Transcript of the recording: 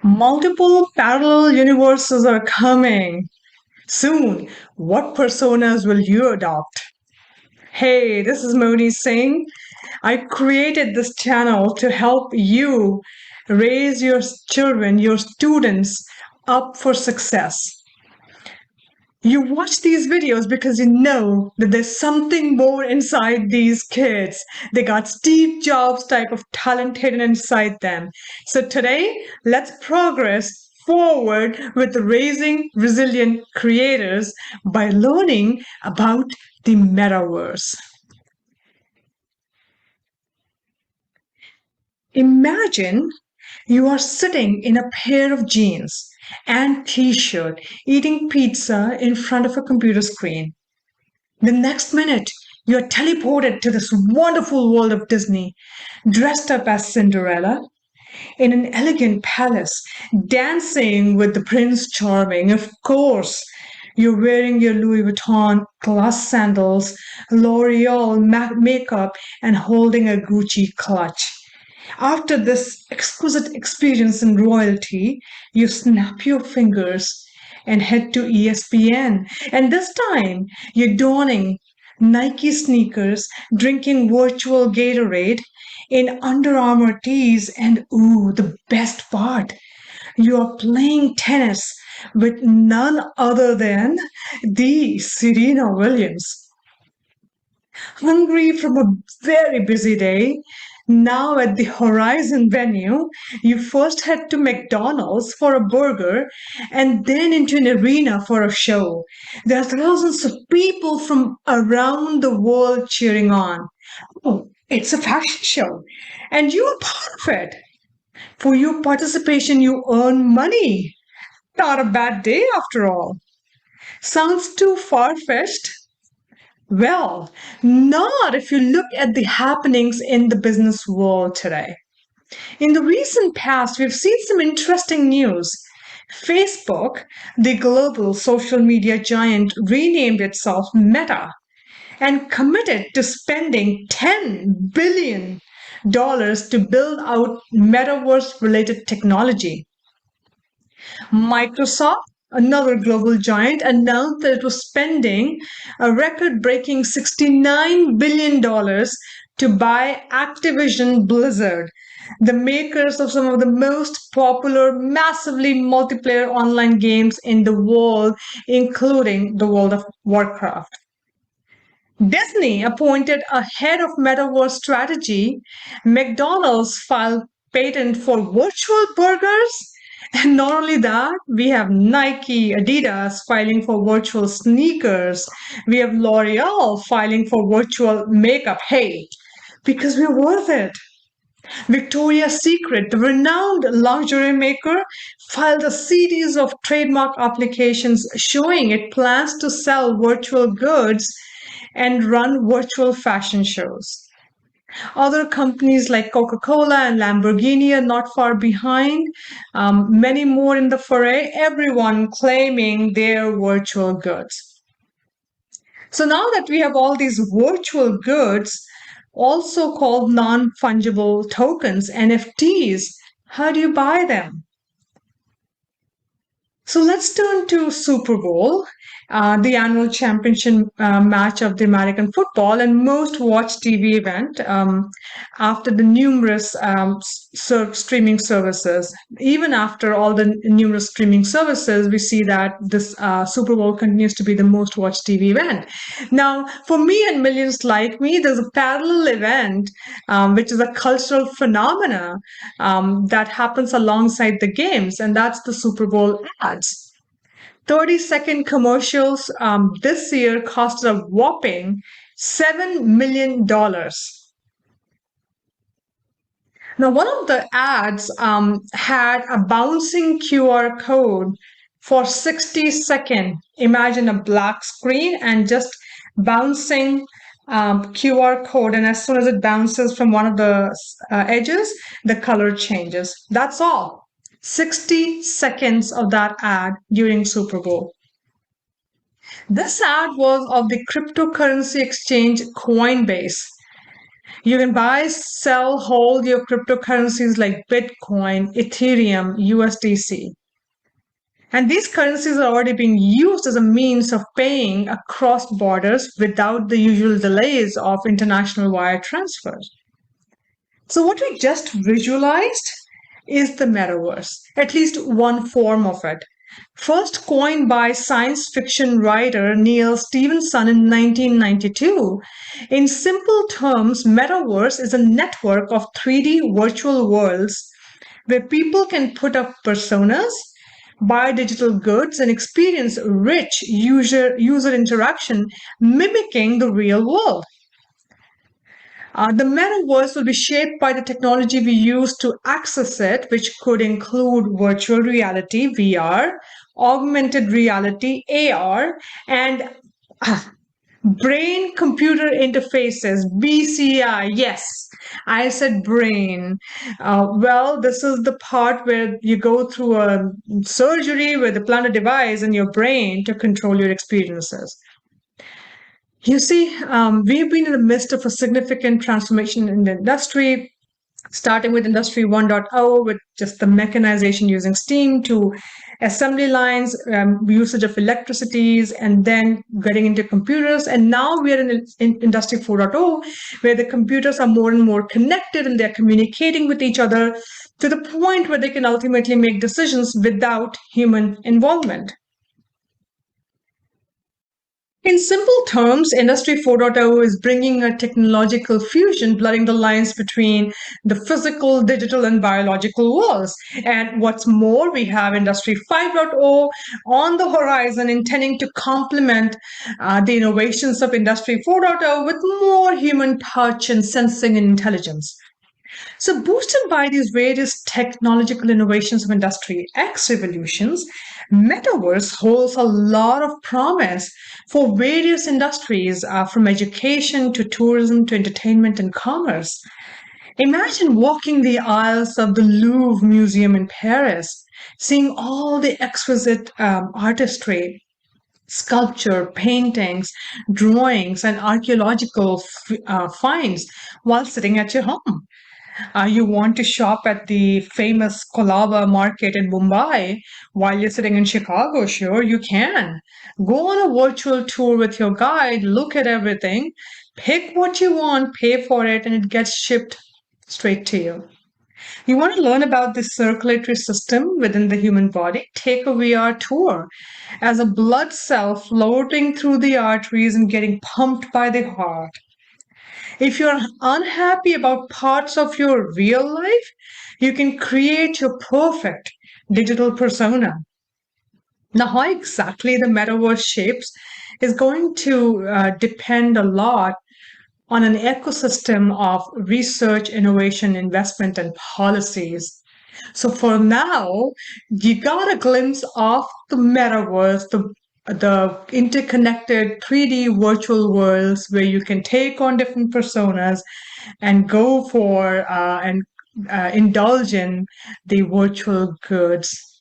Multiple parallel universes are coming. Soon, what personas will you adopt? Hey, this is Moni saying I created this channel to help you raise your children, your students up for success. You watch these videos because you know that there's something more inside these kids. They got Steve Jobs type of talent hidden inside them. So today, let's progress forward with raising resilient creators by learning about the metaverse. Imagine you are sitting in a pair of jeans and t-shirt eating pizza in front of a computer screen. The next minute, you're teleported to this wonderful world of Disney, dressed up as Cinderella in an elegant palace, dancing with the Prince Charming. Of course, you're wearing your Louis Vuitton glass sandals, L'Oreal makeup, and holding a Gucci clutch. After this exquisite experience in royalty, you snap your fingers and head to ESPN. And this time, you're donning Nike sneakers, drinking virtual Gatorade in Under Armour tees, and ooh, the best part, you are playing tennis with none other than the Serena Williams. Hungry from a very busy day, now at the Horizon venue, you first head to McDonald's for a burger and then into an arena for a show. There are thousands of people from around the world cheering on. Oh, it's a fashion show, and you are part of it. For your participation, you earn money. Not a bad day after all. Sounds too far fetched? Well, not if you look at the happenings in the business world today. In the recent past, we've seen some interesting news. Facebook, the global social media giant, renamed itself Meta and committed to spending $10 billion to build out metaverse related technology. Microsoft, another global giant, announced that it was spending a record breaking $69 billion to buy Activision Blizzard, the makers of some of the most popular, massively multiplayer online games in the world, including the World of Warcraft. Disney appointed a head of metaverse strategy. McDonald's filed patent for virtual burgers. And not only that, we have Nike, Adidas filing for virtual sneakers. We have L'Oreal filing for virtual makeup. Hey, because we're worth it. Victoria's Secret, the renowned lingerie maker, filed a series of trademark applications showing it plans to sell virtual goods and run virtual fashion shows. Other companies like Coca Cola and Lamborghini are not far behind, many more in the foray, everyone claiming their virtual goods. So now that we have all these virtual goods, also called non fungible tokens, NFTs, how do you buy them? So let's turn to Super Bowl, the annual championship match of the American football and most watched TV event after the numerous streaming services. Even after all the numerous streaming services, we see that this Super Bowl continues to be the most watched TV event. Now, for me and millions like me, there's a parallel event, which is a cultural phenomena that happens alongside the games, and that's the Super Bowl ads. 30-second commercials this year cost a whopping $7 million. Now, one of the ads had a bouncing QR code for 60 seconds. Imagine a black screen and just bouncing QR code. And as soon as it bounces from one of the edges, the color changes. That's all. 60 seconds of that ad during Super Bowl. This ad was of the cryptocurrency exchange Coinbase. You can buy, sell, hold your cryptocurrencies like Bitcoin, Ethereum, USDC. And these currencies are already being used as a means of paying across borders without the usual delays of international wire transfers. So, what we just visualized is the metaverse, at least one form of it. First coined by science fiction writer Neil Stephenson in 1992, in simple terms, metaverse is a network of 3D virtual worlds where people can put up personas, buy digital goods, and experience rich user interaction mimicking the real world. The metaverse will be shaped by the technology we use to access it, which could include virtual reality, VR, augmented reality, AR, and brain computer interfaces, BCI. Yes, I said brain. Well, this is the part where you go through a surgery where they plant a device in your brain to control your experiences. You see, we've been in the midst of a significant transformation in the industry, starting with Industry 1.0, with just the mechanization using steam to assembly lines, usage of electricities, and then getting into computers. And now we are in Industry 4.0, where the computers are more and more connected and they're communicating with each other to the point where they can ultimately make decisions without human involvement. In simple terms, Industry 4.0 is bringing a technological fusion, blurring the lines between the physical, digital, and biological worlds. And what's more, we have Industry 5.0 on the horizon, intending to complement the innovations of Industry 4.0 with more human touch and sensing and intelligence. So, boosted by these various technological innovations of Industry X revolutions, Metaverse holds a lot of promise for various industries, from education to tourism to entertainment and commerce. Imagine walking the aisles of the Louvre Museum in Paris, seeing all the exquisite artistry, sculpture, paintings, drawings, and archaeological finds while sitting at your home. You want to shop at the famous Kolaba market in Mumbai while you're sitting in Chicago, sure, you can. Go on a virtual tour with your guide, look at everything, pick what you want, pay for it, and it gets shipped straight to you. You want to learn about the circulatory system within the human body? Take a VR tour as a blood cell floating through the arteries and getting pumped by the heart. If you're unhappy about parts of your real life, you can create your perfect digital persona. Now, how exactly the metaverse shapes is going to depend a lot on an ecosystem of research, innovation, investment, and policies. So for now, you got a glimpse of the metaverse, the interconnected 3D virtual worlds where you can take on different personas and go for and indulge in the virtual goods.